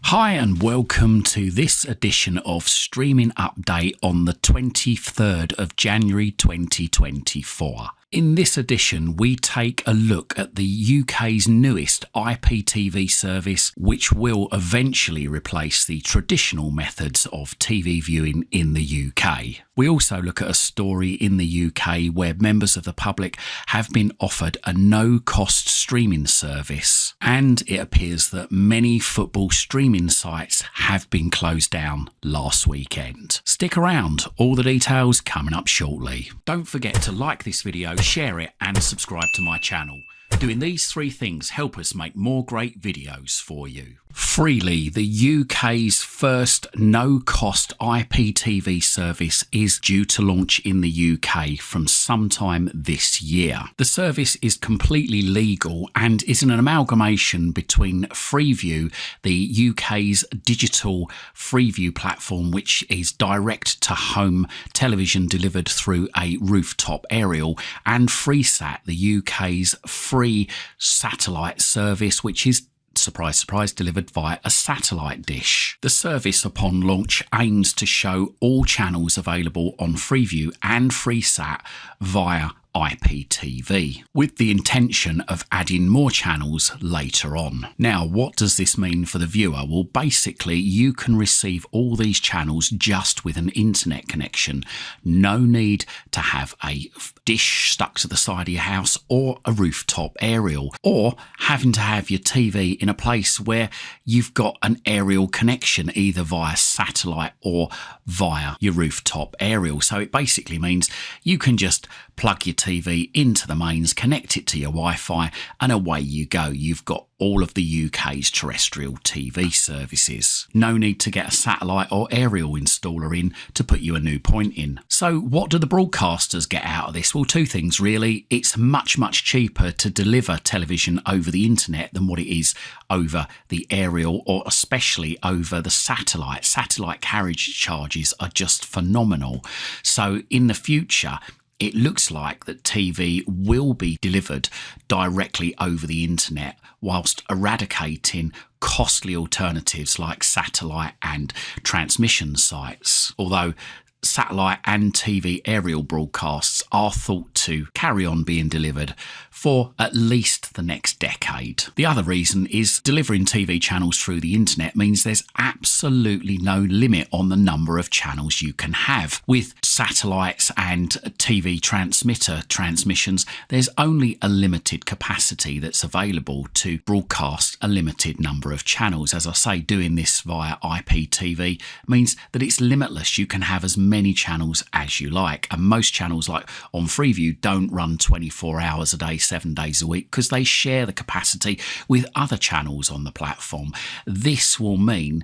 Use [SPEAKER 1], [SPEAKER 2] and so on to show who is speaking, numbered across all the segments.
[SPEAKER 1] Hi and welcome to this edition of Streaming Update on the 23rd of January 2024. In this edition, we take a look at the UK's newest IPTV service, which will eventually replace the traditional methods of TV viewing in the UK. We also look at a story in the UK where members of the public have been offered a no-cost streaming service, and it appears that many football streaming sites have been closed down last weekend. Stick around, all the details coming up shortly. Don't forget to like this video, share it and subscribe to my channel. Doing these three things help us make more great videos for you. Freely, the UK's first no-cost IPTV service, is due to launch in the UK from sometime this year. The service is completely legal and is an amalgamation between Freeview, the UK's digital Freeview platform, which is direct-to-home television delivered through a rooftop aerial, and Freesat, the UK's free satellite service, which is surprise, surprise, delivered via a satellite dish. The service upon launch aims to show all channels available on Freeview and Freesat via IPTV, with the intention of adding more channels later on. Now, what does this mean for the viewer? Well, basically, you can receive all these channels just with an internet connection. No need to have a dish stuck to the side of your house or a rooftop aerial, or having to have your TV in a place where you've got an aerial connection, either via satellite or via your rooftop aerial. So it basically means you can just plug your TV into the mains, connect it to your Wi-Fi, and away you go. You've got all of the UK's terrestrial TV services. No need to get a satellite or aerial installer in to put you a new point in. So what do the broadcasters get out of this? Well, two things really. It's much cheaper to deliver television over the internet than what it is over the aerial, or especially over the satellite. Satellite carriage charges are just phenomenal. So in the future, it looks like that TV will be delivered directly over the internet, whilst eradicating costly alternatives like satellite and transmission sites. Although satellite and TV aerial broadcasts are thought to carry on being delivered for at least the next decade. The other reason is delivering TV channels through the internet means there's absolutely no limit on the number of channels you can have. With satellites and TV transmitter transmissions, there's only a limited capacity that's available to broadcast a limited number of channels. As I say, doing this via IPTV means that it's limitless. You can have as many channels as you like, and most channels like on Freeview don't run 24 hours a day, 7 days a week, because they share the capacity with other channels on the platform. This will mean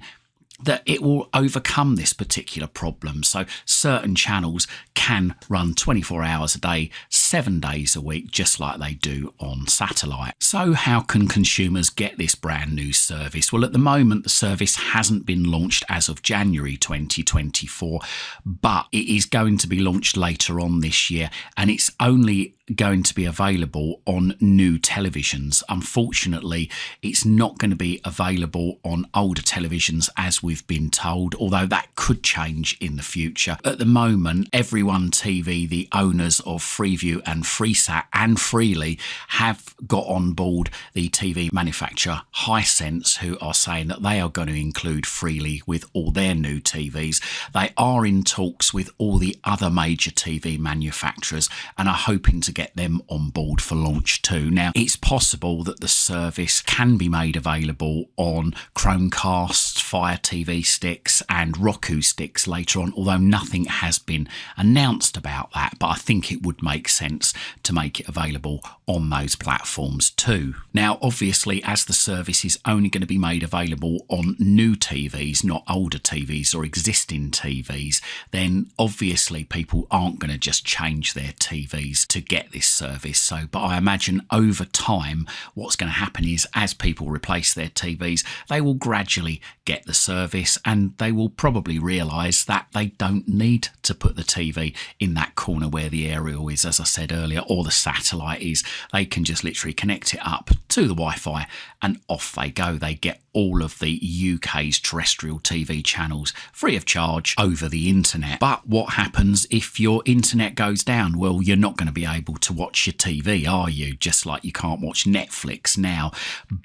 [SPEAKER 1] that it will overcome this particular problem. So certain channels can run 24 hours a day, 7 days a week, just like they do on satellite. So how can consumers get this brand new service? Well, at the moment, the service hasn't been launched as of January 2024, but it is going to be launched later on this year, and it's only going to be available on new televisions. Unfortunately, it's not going to be available on older televisions, as we've been told, although that could change in the future. At the moment, Everyone TV, the owners of Freeview and Freesat and Freely, have got on board the TV manufacturer Hisense, who are saying that they are going to include Freely with all their new TVs. They are in talks with all the other major TV manufacturers and are hoping to get them on board for launch too. Now, it's possible that the service can be made available on Chromecasts, Fire TV sticks and Roku sticks later on, although nothing has been announced about that, but I think it would make sense to make it available on those platforms too. Now, obviously, as the service is only going to be made available on new TVs, not older TVs or existing TVs, then obviously people aren't going to just change their TVs to get this service. So, but I imagine over time, what's going to happen is as people replace their TVs, they will gradually get the service, and they will probably realise that they don't need to put the TV in that corner where the aerial is, as I said earlier, or the satellite is. They can just literally connect it up to the Wi-Fi and off they go. They get all of the UK's terrestrial TV channels free of charge over the internet. But what happens if your internet goes down? Well, you're not going to be able to watch your TV, are you? Just like you can't watch Netflix now.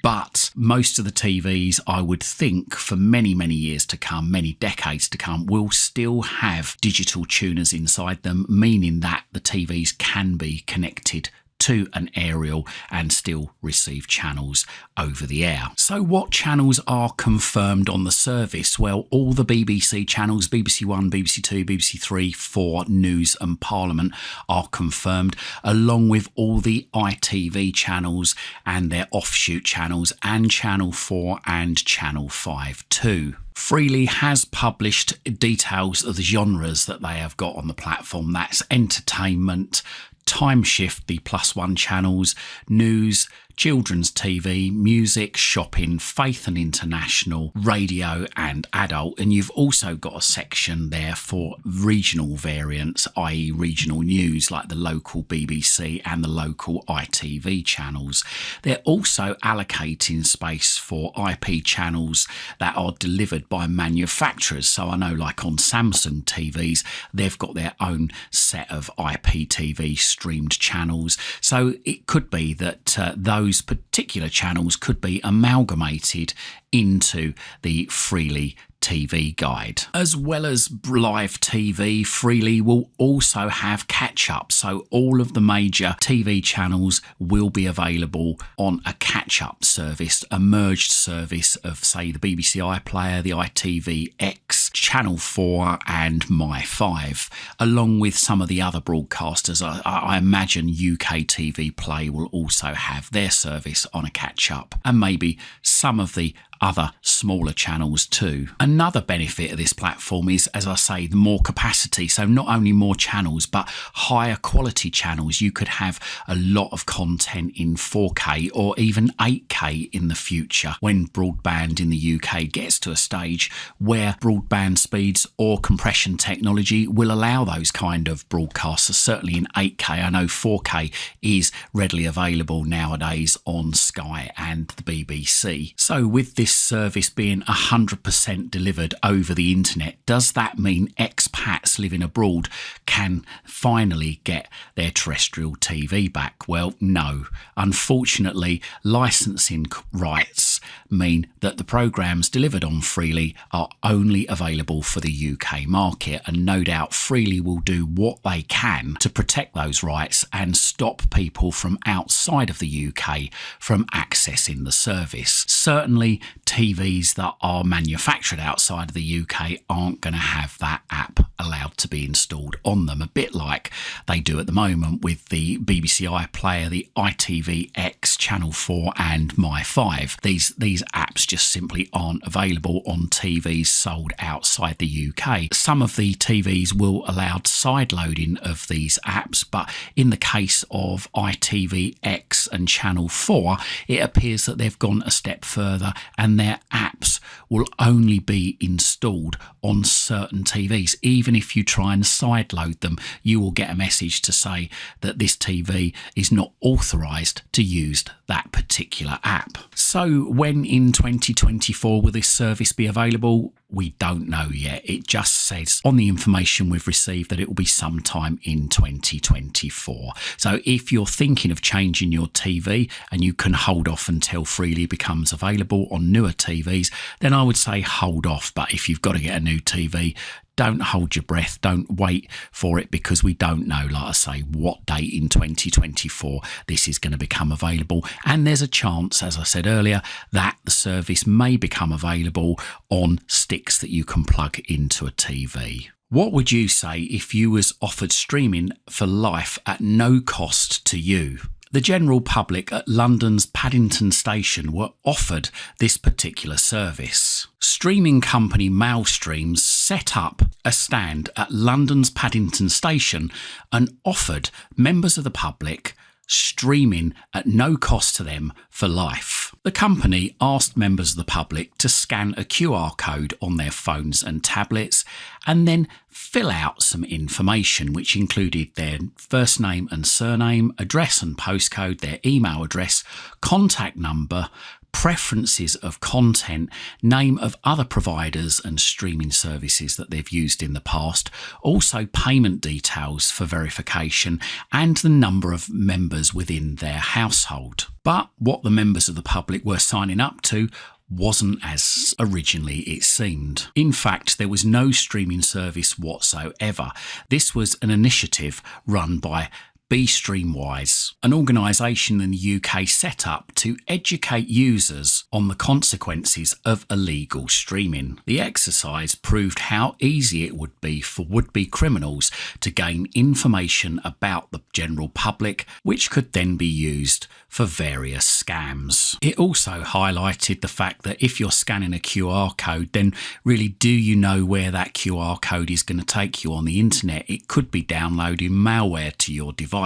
[SPEAKER 1] But most of the TVs, I would think, for many, many years to come, many decades to come, will still have digital tuners inside them, meaning that the TVs can be connected to an aerial and still receive channels over the air. So what channels are confirmed on the service? Well, all the BBC channels, BBC One, BBC Two, BBC Three, 4, News and Parliament are confirmed, along with all the ITV channels and their offshoot channels, and Channel 4 and Channel 5 too. Freely has published details of the genres that they have got on the platform. That's entertainment, time shift, the +1 channels, news, children's TV, music, shopping, faith and international, radio and adult. And you've also got a section there for regional variants, i.e. regional news, like the local BBC and the local ITV channels. They're also allocating space for IP channels that are delivered by manufacturers. So I know, like on Samsung TVs, they've got their own set of IPTV streamed channels. So it could be that those particular channels could be amalgamated into the Freely TV guide. As well as live TV, Freely will also have catch-up. So all of the major TV channels will be available on a catch-up service, a merged service of, say, the BBC iPlayer, the ITVX, Channel 4 and My5, along with some of the other broadcasters. I imagine UK TV Play will also have their service on a catch-up, and maybe some of the other smaller channels too. Another benefit of this platform is, as I say, the more capacity. So not only more channels, but higher quality channels. You could have a lot of content in 4K or even 8K in the future when broadband in the UK gets to a stage where broadband speeds or compression technology will allow those kind of broadcasts. Certainly in 8K, I know 4K is readily available nowadays on Sky and the BBC. So with this service being 100% delivered over the internet, does that mean expats living abroad can finally get their terrestrial TV back? Well, no. Unfortunately, licensing rights mean that the programmes delivered on Freely are only available for the UK market, and no doubt Freely will do what they can to protect those rights and stop people from outside of the UK from accessing the service. Certainly TVs that are manufactured outside of the UK aren't going to have that app allowed to be installed on them, a bit like they do at the moment with the BBC iPlayer, the ITVX, Channel 4 and My5. These apps just simply aren't available on TVs sold outside the UK. Some of the TVs will allow side loading of these apps, but in the case of ITVX and Channel 4, it appears that they've gone a step further and their apps will only be installed on certain TVs. Even if you try and sideload them, you will get a message to say that this TV is not authorised to use that particular app. So when in 2024 will this service be available? We don't know yet. It just says on the information we've received that it will be sometime in 2024. So if you're thinking of changing your TV and you can hold off until Freely becomes available on newer TVs, then I would say hold off. But if you've got to get a new TV, don't hold your breath, don't wait for it, because we don't know, like I say, what date in 2024 this is going to become available. And there's a chance, as I said earlier, that the service may become available on sticks that you can plug into a TV. What would you say if you was offered streaming for life at no cost to you? The general public at London's Paddington Station were offered this particular service. Streaming company Mailstreams set up a stand at London's Paddington Station and offered members of the public streaming at no cost to them for life. The company asked members of the public to scan a QR code on their phones and tablets and then fill out some information, which included their first name and surname, address and postcode, their email address, contact number, preferences of content, name of other providers and streaming services that they've used in the past, also payment details for verification, and the number of members within their household. But what the members of the public were signing up to wasn't as originally it seemed. In fact, there was no streaming service whatsoever. This was an initiative run by Streamwise, an organisation in the UK set up to educate users on the consequences of illegal streaming. The exercise proved how easy it would be for would-be criminals to gain information about the general public, which could then be used for various scams. It also highlighted the fact that if you're scanning a QR code, then really do you know where that QR code is going to take you on the internet? It could be downloading malware to your device,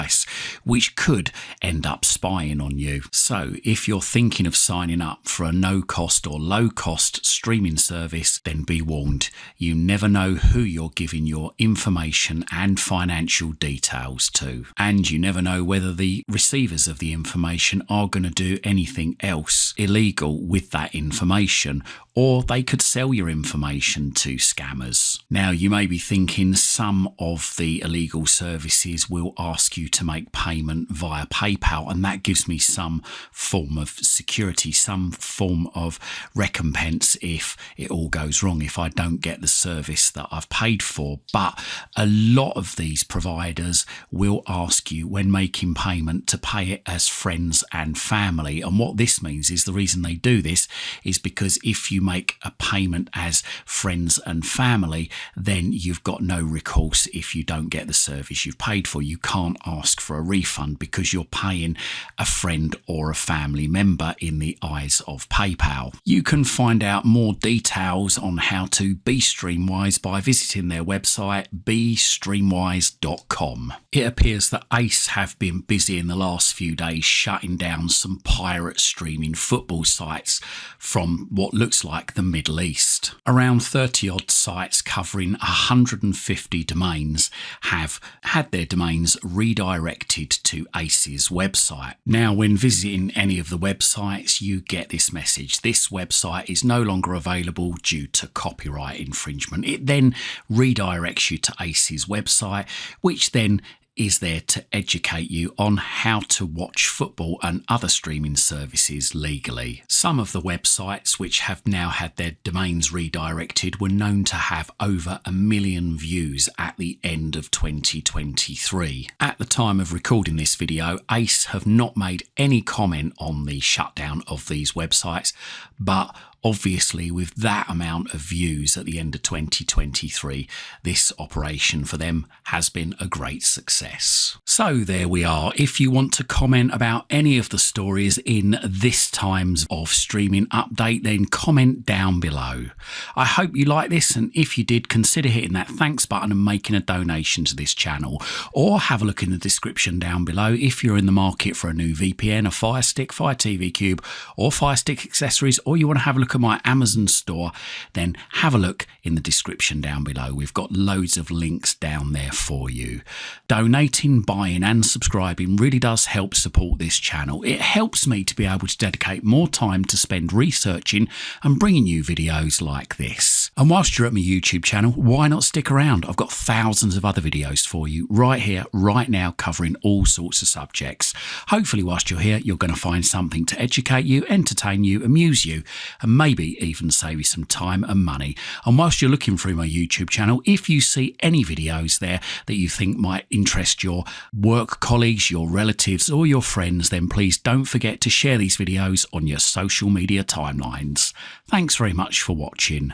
[SPEAKER 1] which could end up spying on you. So if you're thinking of signing up for a no-cost or low-cost streaming service, then be warned. You never know who you're giving your information and financial details to. And you never know whether the receivers of the information are going to do anything else illegal with that information, or they could sell your information to scammers. Now, you may be thinking some of the illegal services will ask you to make payment via PayPal, and that gives me some form of security, some form of recompense if it all goes wrong, if I don't get the service that I've paid for. But a lot of these providers will ask you when making payment to pay it as friends and family. And what this means is the reason they do this is because if you make a payment as friends and family, then you've got no recourse if you don't get the service you've paid for. You can't ask for a refund because you're paying a friend or a family member in the eyes of PayPal. You can find out more details on how to be Streamwise by visiting their website bestreamwise.com. It appears that ACE have been busy in the last few days shutting down some pirate streaming football sites from what looks like the Middle East. Around 30 odd sites covering 150 domains have had their domains redirected to ACE's website. Now, when visiting any of the websites, you get this message: this website is no longer available due to copyright infringement. It then redirects you to ACE's website, which then is there to educate you on how to watch football and other streaming services legally. Some of the websites which have now had their domains redirected were known to have over 1 million views at the end of 2023. At the time of recording this video, ACE have not made any comment on the shutdown of these websites, but obviously, with that amount of views at the end of 2023, this operation for them has been a great success. So there we are. If you want to comment about any of the stories in this time's of streaming update, then comment down below. I hope you like this, and if you did, consider hitting that thanks button and making a donation to this channel, or have a look in the description down below if you're in the market for a new VPN, a Firestick, Fire TV Cube, or Firestick accessories, or you want to have a look at my Amazon store, then have a look in the description down below. We've got loads of links down there for you. Donating, buying and subscribing really does help support this channel. It helps me to be able to dedicate more time to spend researching and bringing you videos like this. And whilst you're at my YouTube channel, why not stick around? I've got thousands of other videos for you right here, right now, covering all sorts of subjects. Hopefully whilst you're here, you're going to find something to educate you, entertain you, amuse you, and maybe even save you some time and money. And whilst you're looking through my YouTube channel, if you see any videos there that you think might interest your work colleagues, your relatives or your friends, then please don't forget to share these videos on your social media timelines. Thanks very much for watching.